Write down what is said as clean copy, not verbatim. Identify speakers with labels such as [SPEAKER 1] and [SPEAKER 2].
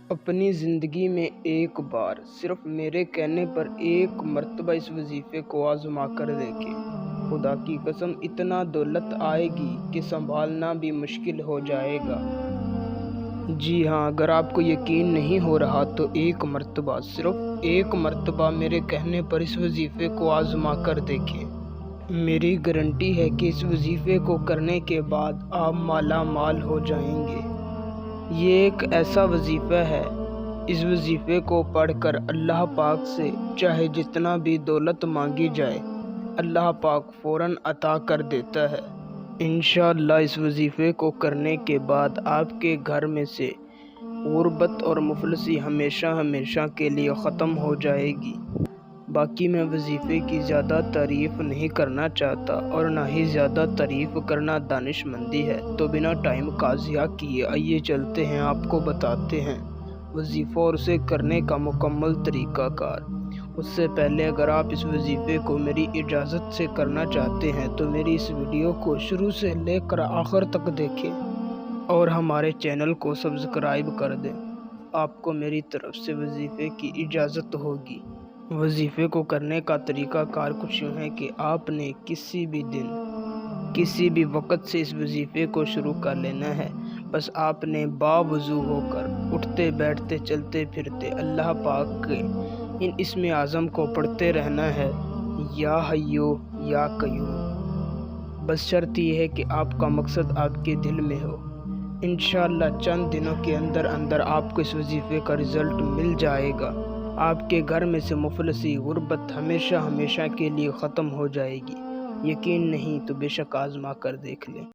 [SPEAKER 1] اپنی زندگی میں ایک بار صرف میرے کہنے پر ایک مرتبہ اس وظیفے کو آزما کر دیکھیں۔ خدا کی قسم اتنا دولت آئے گی کہ سنبھالنا بھی مشکل ہو جائے گا۔ جی ہاں، اگر آپ کو یقین نہیں ہو رہا تو ایک مرتبہ، صرف ایک مرتبہ میرے کہنے پر اس وظیفے کو آزما کر دیکھیں۔ میری گارنٹی ہے کہ اس وظیفے کو کرنے کے بعد آپ مالا مال ہو جائیں گے۔ یہ ایک ایسا وظیفہ ہے، اس وظیفے کو پڑھ کر اللہ پاک سے چاہے جتنا بھی دولت مانگی جائے، اللہ پاک فوراً عطا کر دیتا ہے۔ انشاءاللہ اس وظیفے کو کرنے کے بعد آپ کے گھر میں سے غربت اور مفلسی ہمیشہ کے لیے ختم ہو جائے گی۔ باقی میں وظیفے کی زیادہ تعریف نہیں کرنا چاہتا اور نہ ہی زیادہ تعریف کرنا دانش مندی ہے، تو بنا ٹائم کا ضیاع کیے آئیے چلتے ہیں، آپ کو بتاتے ہیں وظیفہ اور اسے کرنے کا مکمل طریقہ کار۔ اس سے پہلے اگر آپ اس وظیفے کو میری اجازت سے کرنا چاہتے ہیں تو میری اس ویڈیو کو شروع سے لے کر آخر تک دیکھیں اور ہمارے چینل کو سبسکرائب کر دیں۔ آپ کو میری طرف سے وظیفے کی اجازت ہوگی۔ وظیفے کو کرنے کا طریقہ کار کچھ یوں ہے کہ آپ نے کسی بھی دن، کسی بھی وقت سے اس وظیفے کو شروع کر لینا ہے۔ بس آپ نے باوضو ہو کر اٹھتے بیٹھتے چلتے پھرتے اللہ پاک کے ان اسم اعظم کو پڑھتے رہنا ہے، یا حیو یا قیوم۔ بس شرط یہ ہے کہ آپ کا مقصد آپ کے دل میں ہو۔ انشاءاللہ چند دنوں کے اندر آپ کو اس وظیفے کا رزلٹ مل جائے گا۔ آپ کے گھر میں سے مفلسی، غربت ہمیشہ کے لیے ختم ہو جائے گی۔ یقین نہیں تو بے شک آزما کر دیکھ لیں۔